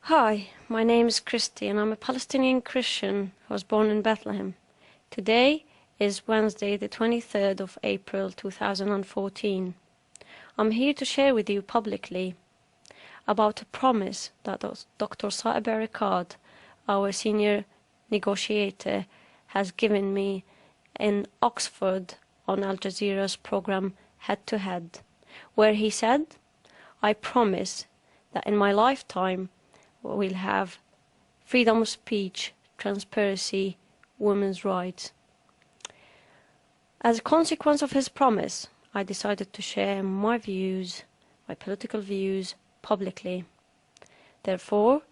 Hi, my name is Christy and I'm a Palestinian Christian who was born in Bethlehem. Today is Wednesday, the 23rd of April 2014. I'm here to share with you publicly about a promise that Dr. Saeb Erekat, our senior negotiator, has given me in Oxford on Al Jazeera's program Head to Head, where he said, "I promise that in my lifetime we'll have freedom of speech, transparency, women's rights." As a consequence of his promise, I decided to share my views, my political views, publicly. Therefore,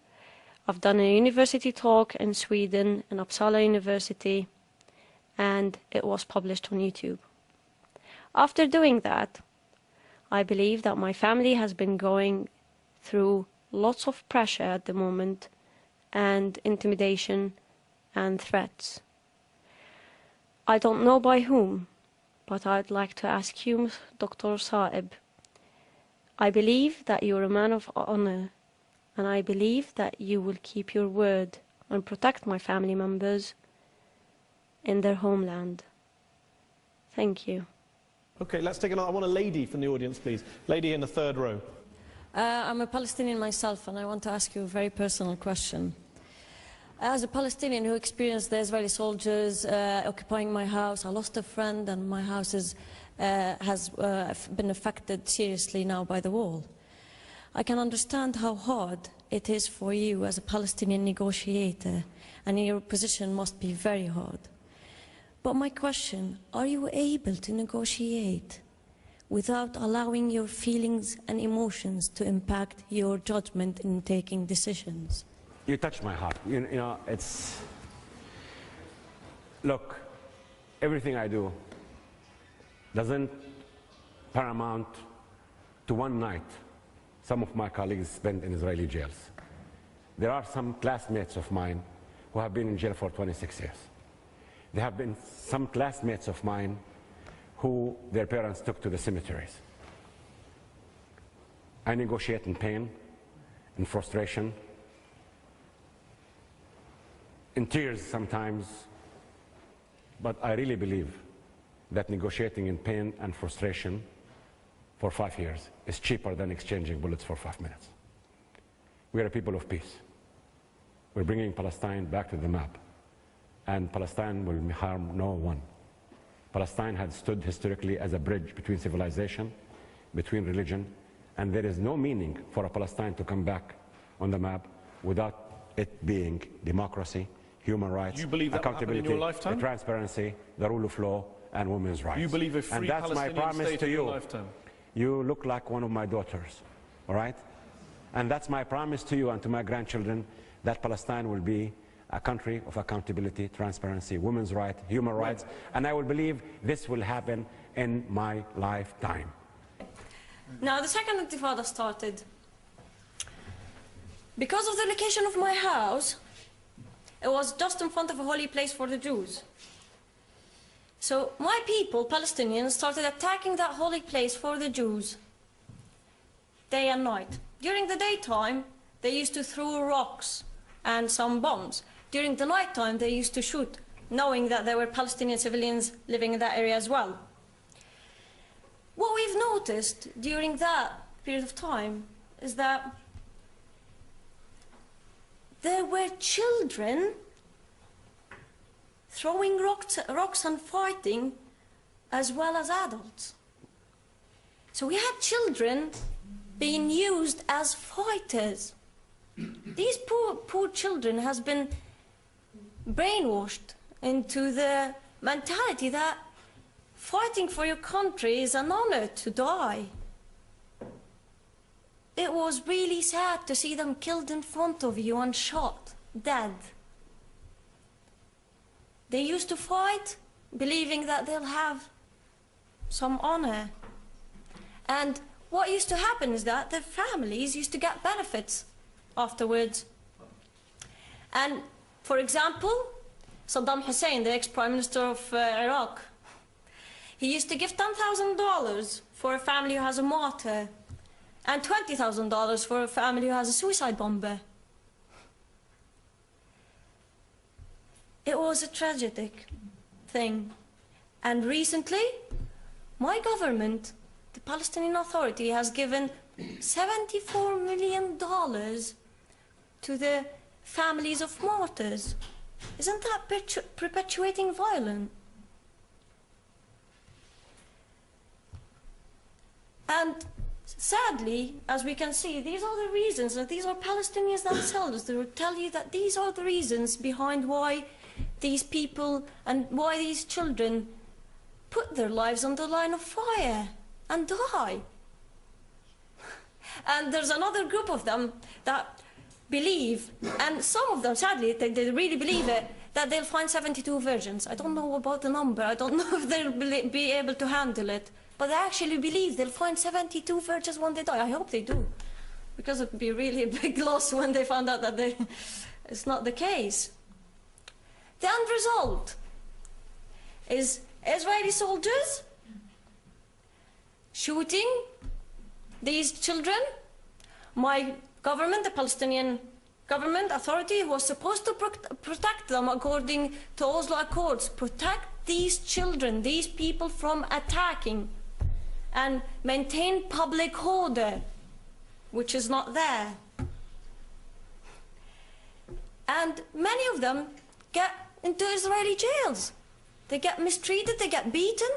I've done a university talk in Sweden, in Uppsala University, and it was published on YouTube. After doing that, I believe that my family has been going through lots of pressure at the moment, and intimidation and threats. I don't know by whom, but I'd like to ask you, Dr. Saeb. I believe that you're a man of honor, and I believe that you will keep your word and protect my family members in their homeland. Thank you. Okay, let's take another. I want a lady from the audience, please. Lady in the third row. I'm a Palestinian myself, and I want to ask you a very personal question. As a Palestinian who experienced the Israeli soldiers occupying my house, I lost a friend, and my house has been affected seriously now by the wall. I can understand how hard it is for you as a Palestinian negotiator, and your position must be very hard. But my question, are you able to negotiate without allowing your feelings and emotions to impact your judgment in taking decisions? You touch my heart. You know, it's... Look, everything I do doesn't paramount to one night some of my colleagues spent in Israeli jails. There are some classmates of mine who have been in jail for 26 years. There have been some classmates of mine who their parents took to the cemeteries. I negotiate in pain, in frustration, in tears sometimes, but I really believe that negotiating in pain and frustration for 5 years is cheaper than exchanging bullets for 5 minutes. We are a people of peace. We're bringing Palestine back to the map, and Palestine will harm no one. Palestine had stood historically as a bridge between civilization, between religion, and there is no meaning for a Palestine to come back on the map without it being democracy, human rights, you believe that accountability, will happen in your lifetime? transparency, the rule of law, and women's rights. You believe a free and that's Palestinian my promise state to in you. your lifetime? You look like one of my daughters, all right? And that's my promise to you and to my grandchildren, that Palestine will be a country of accountability, transparency, women's rights, human rights, and I will believe this will happen in my lifetime. Now, the second Intifada started. Because of the location of my house, it was just in front of a holy place for the Jews. So my people, Palestinians, started attacking that holy place for the Jews day and night. During the daytime, they used to throw rocks and some bombs. During the nighttime, they used to shoot, knowing that there were Palestinian civilians living in that area as well. What we've noticed during that period of time is that there were children throwing rocks and fighting, as well as adults. So we had children being used as fighters. These poor children has been brainwashed into the mentality that fighting for your country is an honor to die. It was really sad to see them killed in front of you and shot, dead. They used to fight, believing that they'll have some honor. And what used to happen is that their families used to get benefits afterwards. And, for example, Saddam Hussein, the ex-Prime Minister of Iraq, he used to give $10,000 for a family who has a martyr, and $20,000 for a family who has a suicide bomber. It was a tragic thing. And recently, my government, the Palestinian Authority, has given $74 million to the families of martyrs. Isn't that perpetuating violence? And sadly, as we can see, these are the reasons, and these are Palestinians themselves. They will tell you that these are the reasons behind why these people and why these children put their lives on the line of fire and die. And there's another group of them that believe, and some of them, sadly, they really believe it, that they'll find 72 virgins. I don't know about the number. I don't know if they'll be able to handle it. But they actually believe they'll find 72 virgins when they die. I hope they do, because it would be really a big loss when they found out that it's not the case. The end result is Israeli soldiers shooting these children. My government, the Palestinian government authority, was supposed to protect them according to Oslo Accords, protect these children, these people from attacking, and maintain public order, which is not there. And many of them get into Israeli jails. They get mistreated, they get beaten.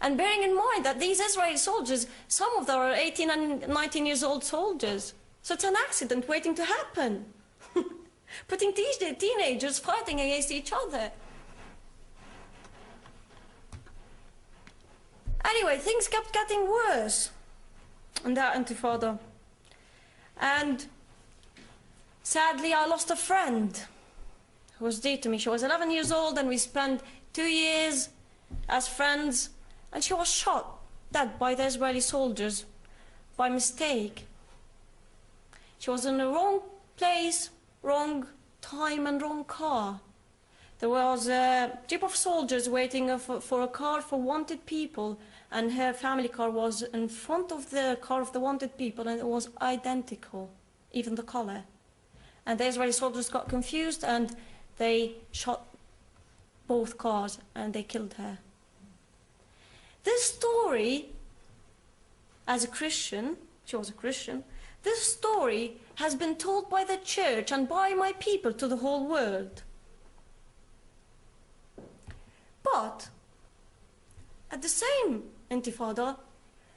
And bearing in mind that these Israeli soldiers, some of them are 18 and 19 years old soldiers. So it's an accident waiting to happen. Putting these teenagers fighting against each other. Anyway, things kept getting worse in that intifada. And sadly, I lost a friend who was dear to me. She was 11 years old, and we spent 2 years as friends. And she was shot dead by the Israeli soldiers by mistake. She was in the wrong place, wrong time, and wrong car. There was a jeep of soldiers waiting for a car for wanted people, and her family car was in front of the car of the wanted people, and it was identical, even the color. And the Israeli soldiers got confused, and they shot both cars, and they killed her. This story, as a Christian, she was a Christian, this story has been told by the church and by my people to the whole world. But at the same intifada,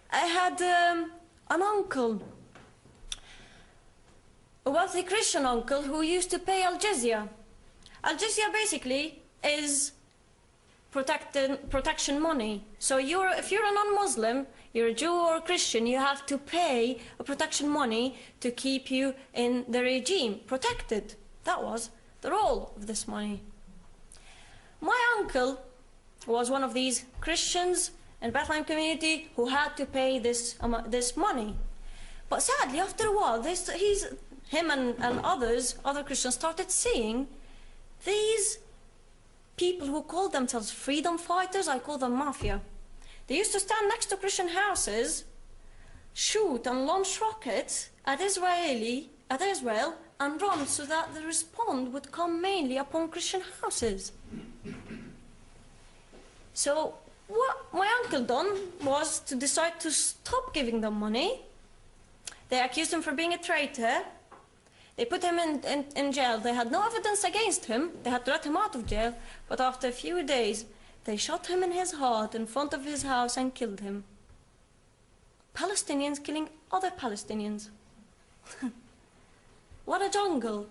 I had an uncle, a wealthy Christian uncle who used to pay al-jizya. Al-jizya basically is protection money. So if you're a non-Muslim, you're a Jew or a Christian, you have to pay a protection money to keep you in the regime, protected. That was the role of this money. My uncle was one of these Christians in Bethlehem community who had to pay this money. But sadly, after a while, him and other Christians started seeing these people who called themselves freedom fighters. I call them mafia. They used to stand next to Christian houses, shoot and launch rockets at Israel, and run so that the response would come mainly upon Christian houses. So what my uncle done was to decide to stop giving them money. They accused him for being a traitor. They put him in jail. They had no evidence against him. They had to let him out of jail. But after a few days, they shot him in his heart in front of his house and killed him. Palestinians killing other Palestinians. What a jungle.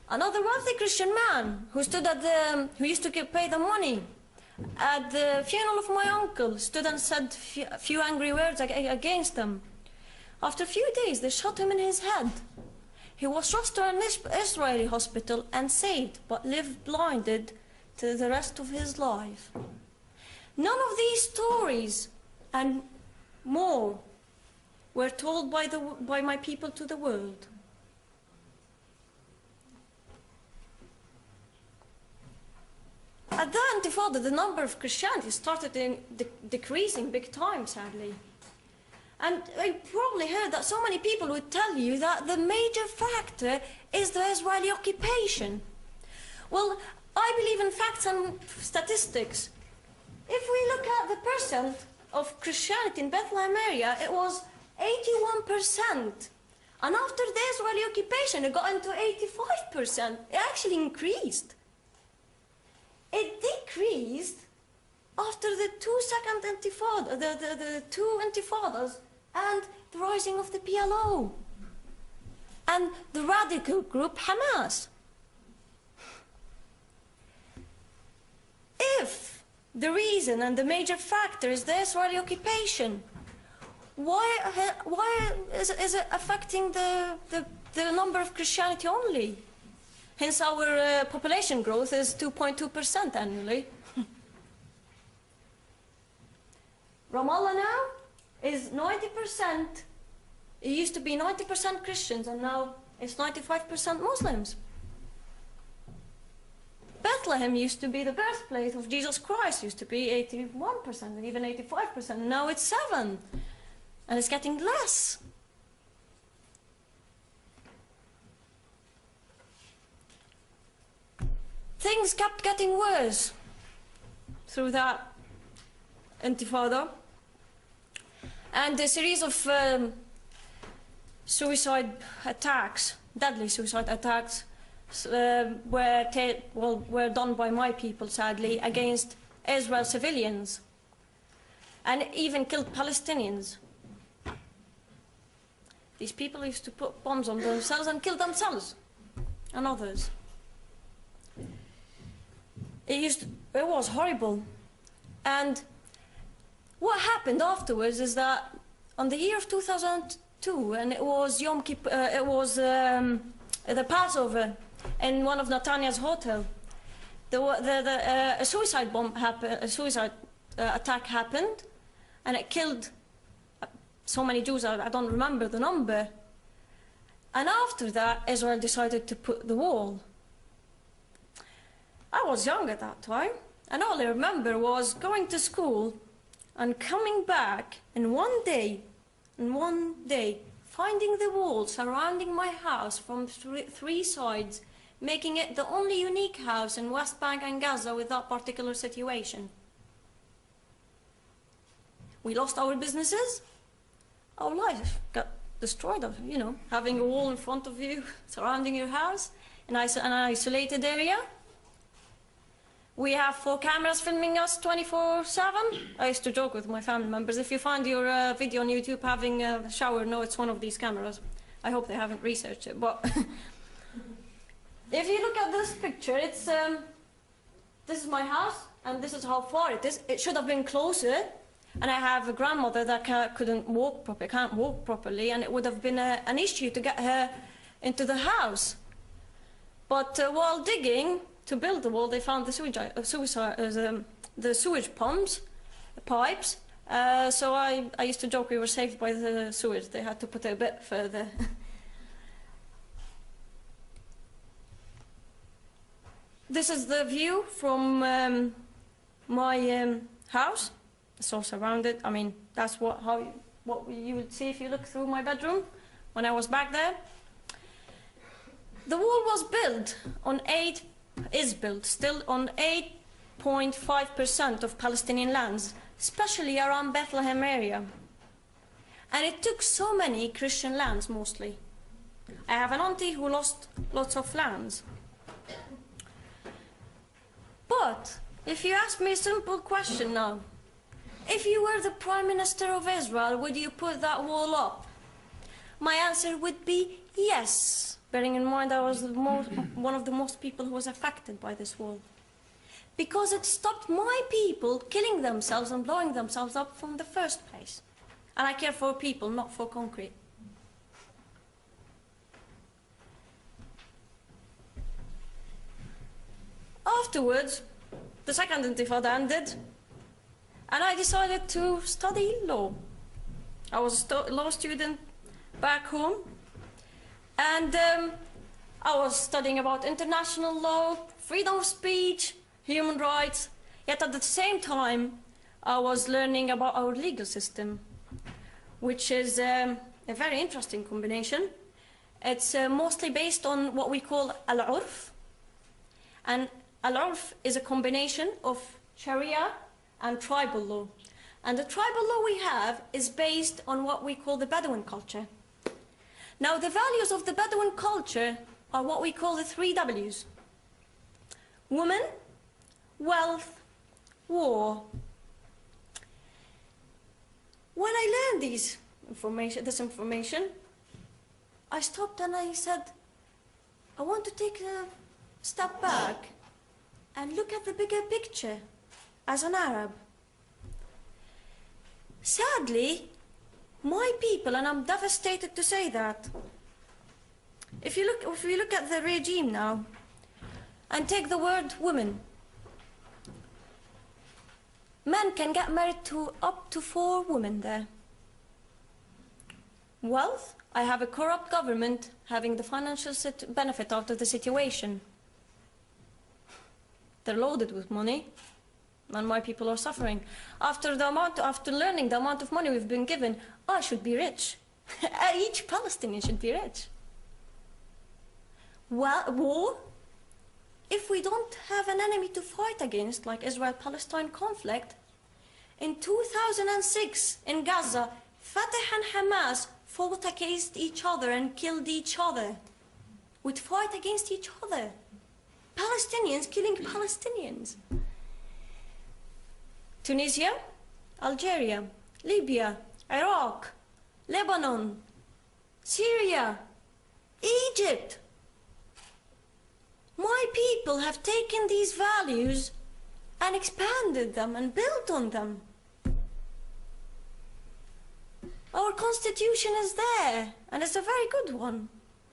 Another wealthy Christian man who used to pay the money at the funeral of my uncle stood and said a few angry words against them. After a few days, they shot him in his head. He was rushed to an Israeli hospital and saved, but lived blinded to the rest of his life. None of these stories and more were told by my people to the world. At the Intifada, the number of Christianity started decreasing big time, sadly. And I probably heard that so many people would tell you that the major factor is the Israeli occupation. Well, I believe in facts and statistics. If we look at the percent of Christianity in Bethlehem area, it was 81%. And after the Israeli occupation, it got into 85%. It actually increased. It decreased after the two intifadas and the rising of the PLO and the radical group Hamas. If the reason and the major factor is the Israeli occupation, why is it affecting the number of Christianity only? Hence our population growth is 2.2% annually. Ramallah now is 90%. It used to be 90% Christians, and now it's 95% Muslims. Bethlehem used to be the birthplace of Jesus Christ, used to be 81% and even 85%. Now it's 7%, and it's getting less. Things kept getting worse through that intifada. And a series of suicide attacks, deadly suicide attacks, were done by my people, sadly, against Israel civilians, and even killed Palestinians. These people used to put bombs on themselves and kill themselves and others. It was horrible. And what happened afterwards is that on the year of 2002, and it was Yom Kippur, it was the Passover in one of Netanyahu's hotel, a suicide bomb happened, a suicide attack happened, and it killed so many Jews. I don't remember the number. And after that, Israel decided to put the wall. I was young at that time, and all I remember was going to school and coming back, and one day, finding the wall surrounding my house from three sides, making it the only unique house in West Bank and Gaza with that particular situation. We lost our businesses, our life got destroyed, you know, having a wall in front of you, surrounding your house, in an isolated area. We have 4 cameras filming us 24/7. I used to joke with my family members, if you find your video on YouTube having a shower, no, it's one of these cameras. I hope they haven't researched it, but if you look at this picture, it's this is my house, and this is how far it is. It should have been closer, and I have a grandmother that can't walk properly, and it would have been an issue to get her into the house. But while digging to build the wall, they found the sewage pipes. So I used to joke we were saved by the sewage. They had to put it a bit further. This is the view from my house. It's all surrounded. I mean, that's what you would see if you look through my bedroom when I was back there. The wall was built on still on 8.5% of Palestinian lands, especially around Bethlehem area. And it took so many Christian lands, mostly. I have an auntie who lost lots of lands. But if you ask me a simple question now, if you were the Prime Minister of Israel, would you put that wall up? My answer would be yes, bearing in mind I was one of the most people who was affected by this wall. Because it stopped my people killing themselves and blowing themselves up from the first place. And I care for people, not for concrete. Afterwards, the second intifada ended, and I decided to study law. I was a law student back home, and I was studying about international law, freedom of speech, human rights, yet at the same time I was learning about our legal system. which is a very interesting combination. It's mostly based on what we call al-urf. And al-urf is a combination of Sharia and tribal law. And the tribal law we have is based on what we call the Bedouin culture. Now, the values of the Bedouin culture are what we call the 3 Ws. Woman, wealth, war. When I learned this information, I stopped and I said, I want to take a step back and look at the bigger picture as an Arab. Sadly, my people, and I'm devastated to say that, if you look at the regime now, and take the word woman, men can get married to up to 4 women there. Wealth, I have a corrupt government having the financial benefit out of the situation. They're loaded with money, and my people are suffering. After learning the amount of money we've been given, I should be rich. Each Palestinian should be rich. Well, war, if we don't have an enemy to fight against, like Israel-Palestine conflict, in 2006 in Gaza, Fatah and Hamas fought against each other and killed each other. Would fight against each other. Palestinians killing Palestinians. Tunisia, Algeria, Libya, Iraq, Lebanon, Syria, Egypt. My people have taken these values and expanded them and built on them. Our constitution is there, and it's a very good one,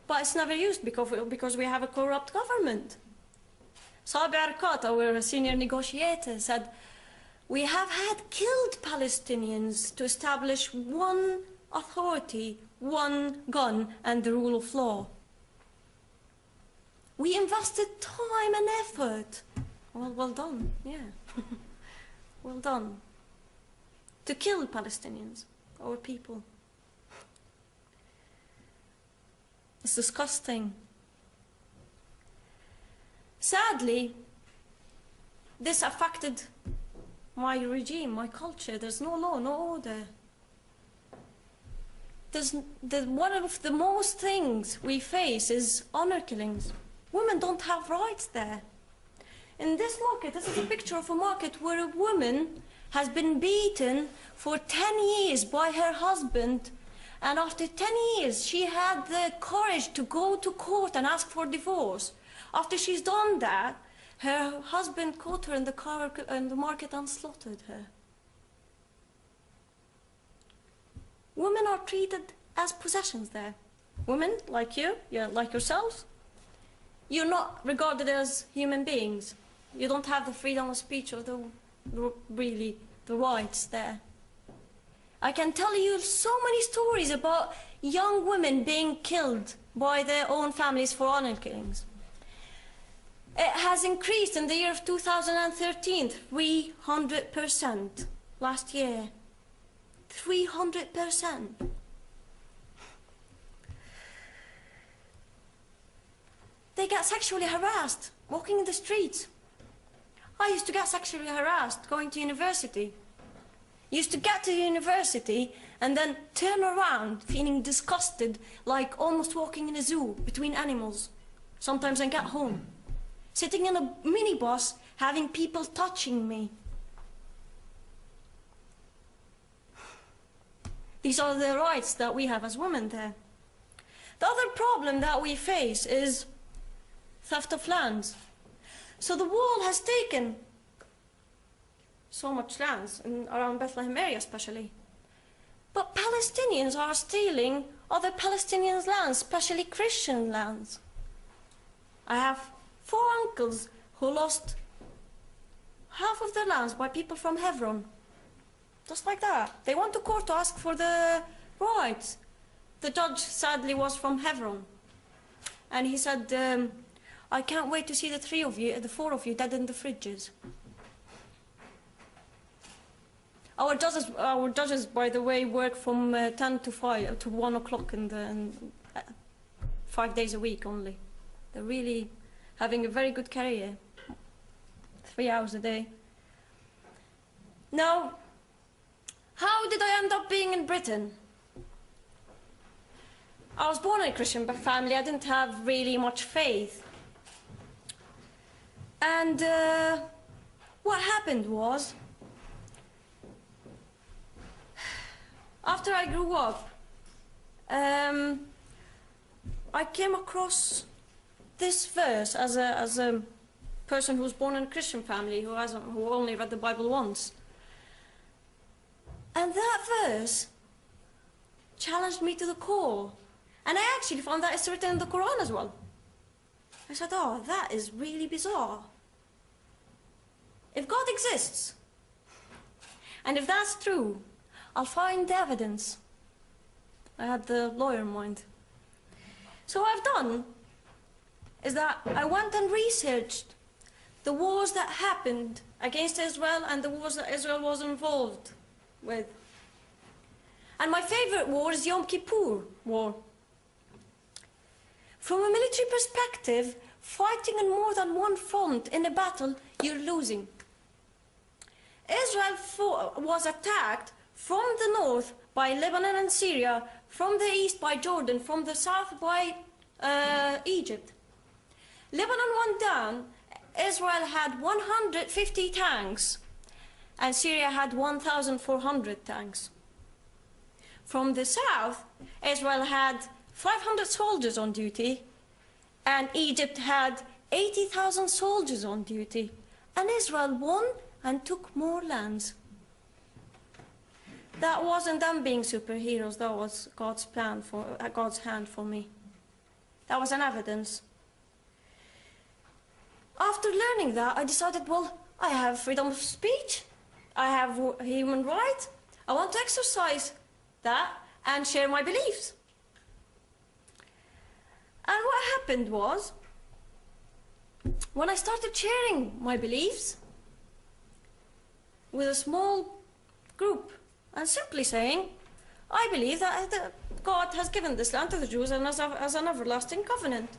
but it's never used because we have a corrupt government. Sabi Arkat, our senior negotiator, said, we have had killed Palestinians to establish one authority, one gun, and the rule of law. We invested time and effort. Well done, yeah. Well done. To kill Palestinians, our people. It's disgusting. Sadly, this affected my regime, my culture. There's no law, no order. One of the most things we face is honor killings. Women don't have rights there. In this market, this is a picture of a market where a woman has been beaten for 10 years by her husband, and after 10 years she had the courage to go to court and ask for divorce. After she's done that, her husband caught her in the market and slaughtered her. Women are treated as possessions there. Women, like you, like yourselves, you're not regarded as human beings. You don't have the freedom of speech or the rights there. I can tell you so many stories about young women being killed by their own families for honor killings. It has increased in the year of 2013, 300% last year. 300%. They get sexually harassed, walking in the streets. I used to get sexually harassed going to university. Used to get to university and then turn around feeling disgusted, like almost walking in a zoo between animals. Sometimes I get home, sitting in a minibus, having people touching me. These are the rights that we have as women there. The other problem that we face is theft of lands. So the wall has taken so much lands, around Bethlehem area especially. But Palestinians are stealing other Palestinians' lands, especially Christian lands. I have 4 uncles who lost half of their lands by people from Hebron. Just like that. They went to court to ask for the rights. The judge sadly was from Hebron. And he said, I can't wait to see the 4 of you dead in the fridges. Our judges, by the way, work from 10 to 5 to 1 o'clock in 5 days a week only. They're really having a very good career. 3 hours a day. Now, how did I end up being in Britain? I was born in a Christian family. I didn't have really much faith. And what happened was, after I grew up, I came across this verse as a person who was born in a Christian family, who only read the Bible once. And that verse challenged me to the core. And I actually found that it's written in the Quran as well. I said, oh, that is really bizarre. If God exists, and if that's true, I'll find the evidence. I had the lawyer in mind. So what I've done is that I went and researched the wars that happened against Israel and the wars that Israel was involved with. And my favorite war is Yom Kippur War. From a military perspective, fighting in more than one front in a battle, you're losing. Israel was attacked from the north by Lebanon and Syria, from the east by Jordan, from the south by Egypt. Lebanon went down, Israel had 150 tanks, and Syria had 1,400 tanks. From the south, Israel had 500 soldiers on duty, and Egypt had 80,000 soldiers on duty, and Israel won and took more lands. That wasn't them being superheroes, that was God's plan God's hand for me. That was an evidence. After learning that, I decided, well, I have freedom of speech, I have human rights, I want to exercise that and share my beliefs. And what happened was, when I started sharing my beliefs with a small group and simply saying, I believe that God has given this land to the Jews and as an everlasting covenant.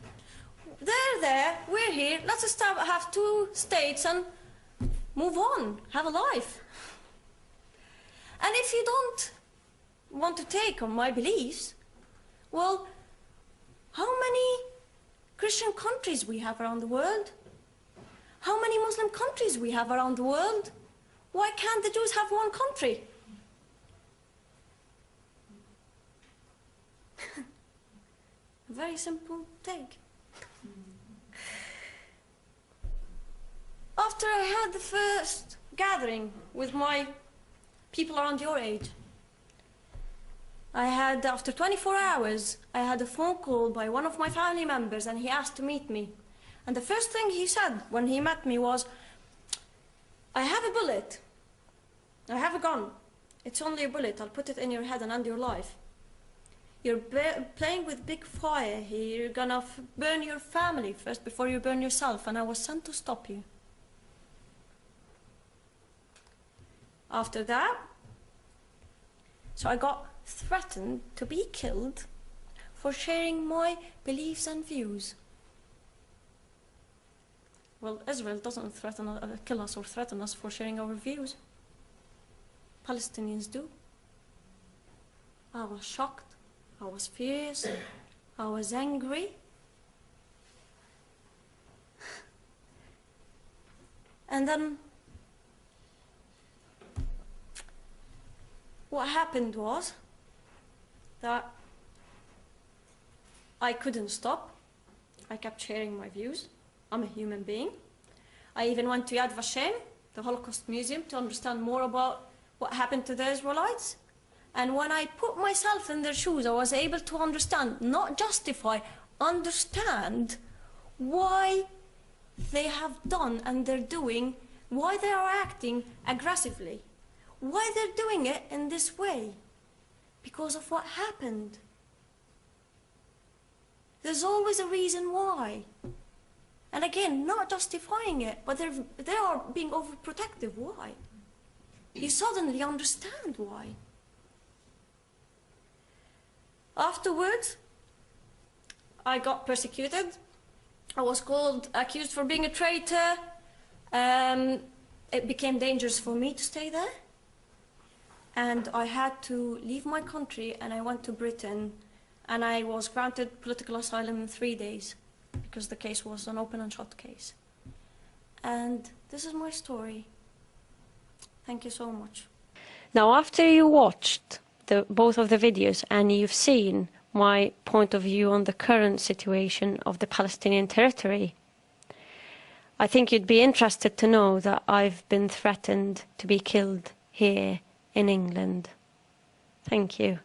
They're there, we're here, let's have 2 states and move on, have a life. And if you don't want to take on my beliefs, well, how many Christian countries we have around the world? How many Muslim countries we have around the world? Why can't the Jews have one country? A very simple take. After I had the first gathering with my people around your age, after 24 hours, I had a phone call by one of my family members and he asked to meet me. And the first thing he said when he met me was, I have a bullet. I have a gun. It's only a bullet. I'll put it in your head and end your life. You're playing with big fire here. You're gonna burn your family first before you burn yourself, and I was sent to stop you. After that, so I got threatened to be killed for sharing my beliefs and views. Well, Israel doesn't kill us or threaten us for sharing our views. Palestinians do. I was shocked. I was furious. I was angry. And then what happened was that I couldn't stop. I kept sharing my views. I'm a human being. I even went to Yad Vashem, the Holocaust Museum, to understand more about what happened to the Israelites. And when I put myself in their shoes, I was able to understand, not justify, understand why they have done and they're doing, why they are acting aggressively, why they're doing it in this way, because of what happened. There's always a reason why. And again, not justifying it, but they are being overprotective. Why? you suddenly understand why. Afterwards, I got persecuted. I was accused for being a traitor. It became dangerous for me to stay there. And I had to leave my country, and I went to Britain, and I was granted political asylum in 3 days because the case was an open and shut case. And this is my story. Thank you so much. Now, after you watched both of the videos and you've seen my point of view on the current situation of the Palestinian territory, I think you'd be interested to know that I've been threatened to be killed here in England. Thank you.